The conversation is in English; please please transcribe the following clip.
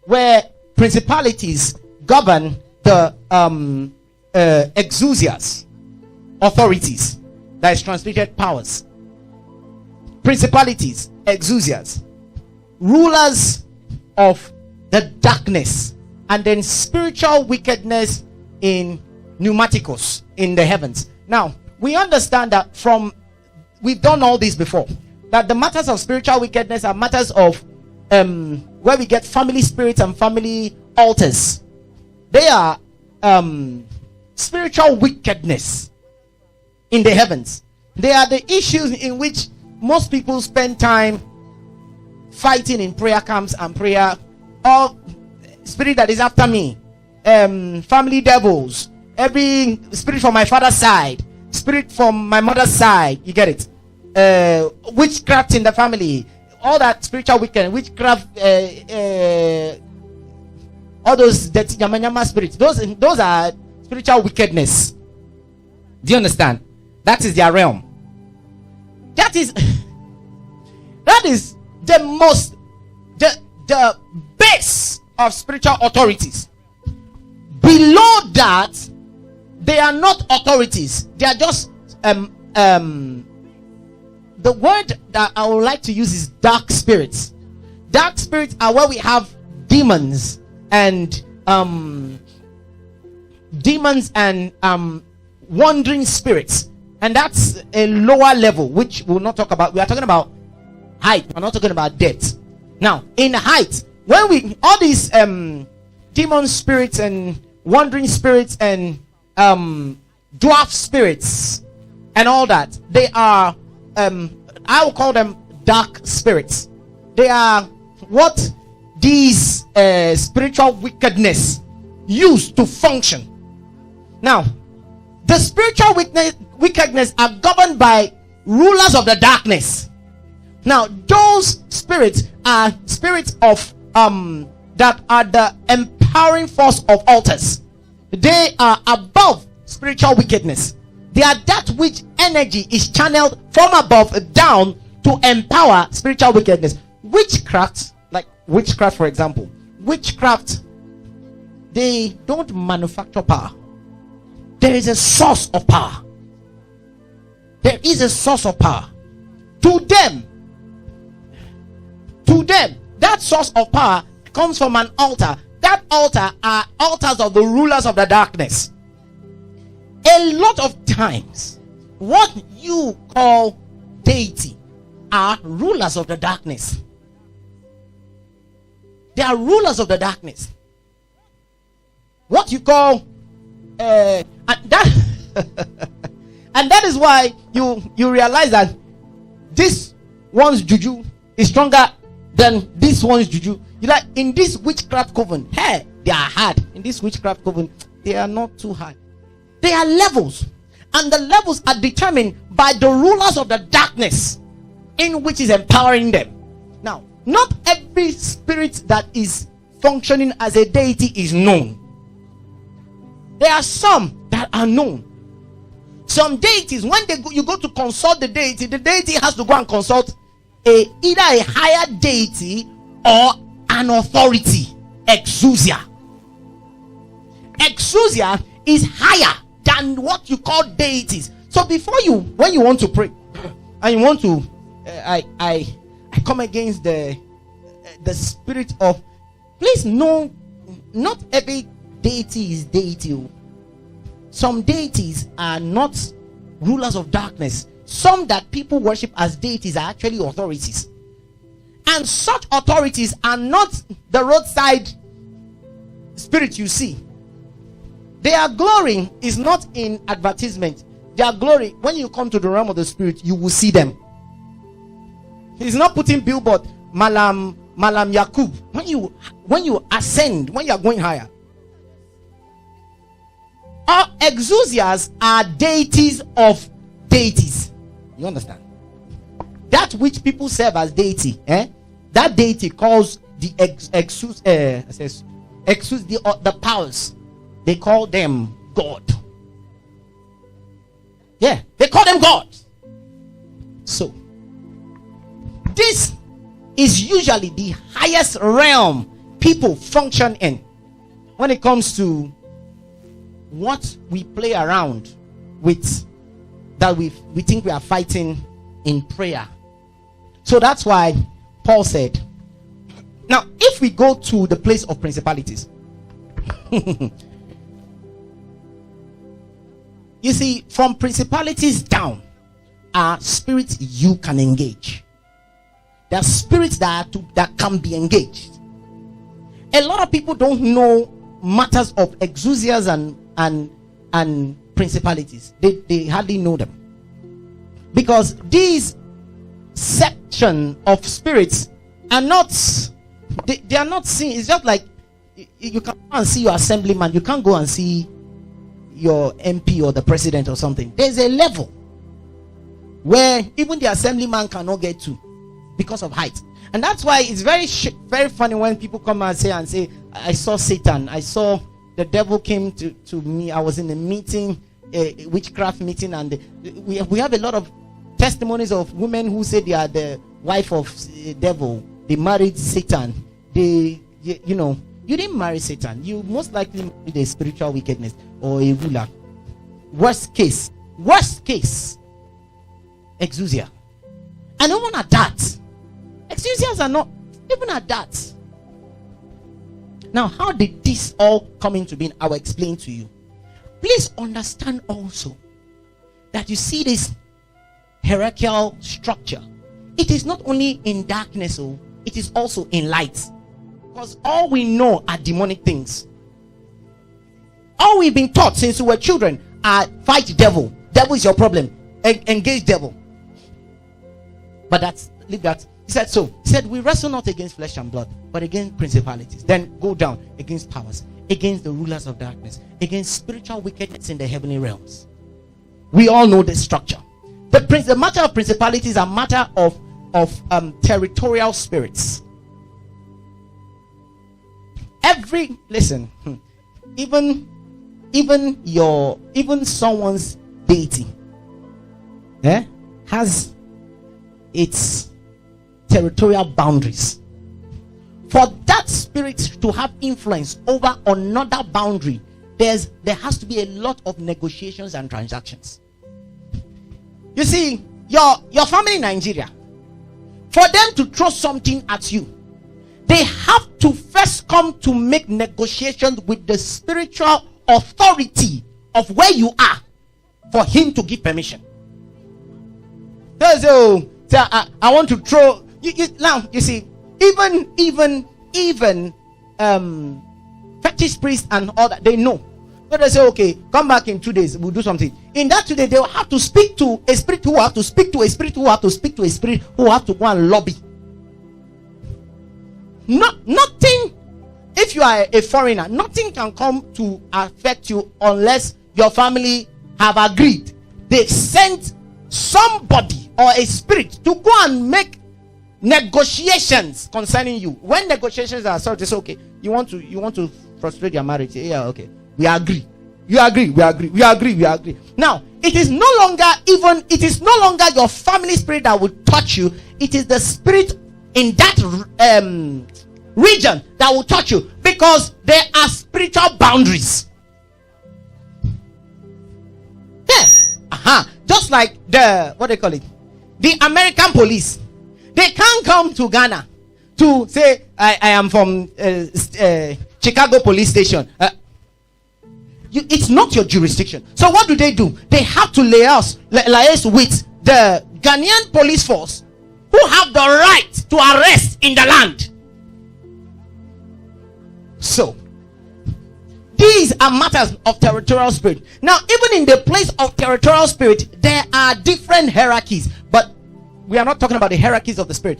where principalities govern the exousias, authorities, that is translated powers. Principalities, exousias, rulers of the darkness, and then spiritual wickedness in pneumaticos, in the heavens. Now we understand that we've done all this before, that the matters of spiritual wickedness are matters of where we get family spirits and family altars. They are spiritual wickedness in the heavens. They are the issues in which most people spend time fighting in prayer camps and prayer. Or spirit that is after me, family devils, every spirit from my father's side, spirit from my mother's side, you get it, witchcraft in the family, all that spiritual witchcraft, all those dirty yama spirits, those are spiritual wickedness. Do you understand? That is their realm. That is the most the base of spiritual authorities. Below that, they are not authorities. They are just the word that I would like to use is dark spirits. Dark spirits are where we have demons and wandering spirits, and that's a lower level, which we'll not talk about. We are talking about height. We're not talking about depth. Now, in height, when all these demon spirits and wandering spirits and dwarf spirits and all that, they are I will call them dark spirits. They are what these spiritual wickedness use to function. Now, the spiritual wickedness are governed by rulers of the darkness. Now, those spirits are spirits of that are the empowering force of altars. They are above spiritual wickedness. They are that which energy is channeled from above down to empower spiritual wickedness. Witchcraft, like witchcraft, for example, witchcraft, they don't manufacture power. There is a source of power. There is a source of power. To them, that source of power comes from an altar. That altar are altars of the rulers of the darkness. A lot of times, what you call deity are rulers of the darkness. They are rulers of the darkness. What you call and that and that is why you realize that this one's juju is stronger than this one's juju. You like in this witchcraft coven, hey, they are hard. In this witchcraft coven, they are not too hard. They are levels, and the levels are determined by the rulers of the darkness in which is empowering them. Now, not every spirit that is functioning as a deity is known. There are some that are known. Some deities, when you go to consult the deity has to go and consult either a higher deity or an authority. Exousia is higher than what you call deities. So when you want to pray and you want to I come against the spirit of, please know, not every deity is deity. Some deities are not rulers of darkness. Some that people worship as deities are actually authorities, and such authorities are not the roadside spirit you see. Their glory is not in advertisement. Their glory, when you come to the realm of the spirit, you will see them. He's not putting billboard Malam Yakub. When you ascend, when you are going higher, our exousias are deities of deities. You understand? That which people serve as deity, that deity calls the the powers. They call them God. Yeah, they call them God. So this is usually the highest realm people function in when it comes to what we play around with, that we think we are fighting in prayer. So that's why Paul said, now if we go to the place of principalities, you see, from principalities down are spirits you can engage. There are spirits that can be engaged. A lot of people don't know matters of exousias and principalities. They hardly know them, because these section of spirits are not, they are not seen. It's just like you can go and see your assemblyman, you can't go and see your MP or the president or something. There's a level where even the assemblyman cannot get to because of height. And that's why it's very funny when people come and say, I saw Satan, I saw the devil came to me. I was in a meeting, a witchcraft meeting, and we have a lot of testimonies of women who say they are the wife of the devil. They married Satan. You didn't marry Satan. You most likely married a spiritual wickedness or a ruler. Worst case, exousia. And even at that, exousias are not even at that. Now, how did this all come into being? I will explain to you. Please understand also that you see this hierarchical structure. It is not only in darkness, it is also in light. Because all we know are demonic things. All we've been taught since we were children are fight devil. Devil is your problem. Engage devil. But leave that. He said, we wrestle not against flesh and blood, but against principalities. Then go down against powers, against the rulers of darkness, against spiritual wickedness in the heavenly realms. We all know the structure. The matter of principalities is a matter of territorial spirits. Even someone's deity has its territorial boundaries. For that spirit to have influence over another boundary, there has to be a lot of negotiations and transactions. You see, your family in Nigeria, for them to throw something at you, they have to first come to make negotiations with the spiritual authority of where you are for him to give permission. I want to throw now. You see, even fetish priests and all that, they know. So they say, okay, come back in 2 days, we'll do something. In that 2 days, they will have to speak to a spirit who will have to speak to a spirit who will have to speak to a spirit who will have to go and lobby. Nothing. If you are a foreigner, nothing can come to affect you unless your family have agreed. They sent somebody or a spirit to go and make negotiations concerning you. When negotiations are sorted, it's okay. You want to frustrate your marriage? Yeah, okay. We agree. You agree. We agree. Now, it is no longer your family spirit that will touch you. It is the spirit in that region that will touch you, because there are spiritual boundaries. Yeah. Just like the American police. They can't come to Ghana to say, I am from Chicago police station. It's not your jurisdiction. So what do? They have to liaise with the Ghanaian police force, who have the right to arrest in the land. So these are matters of territorial spirit. Now, even in the place of territorial spirit, there are different hierarchies, but we are not talking about the hierarchies of the spirit.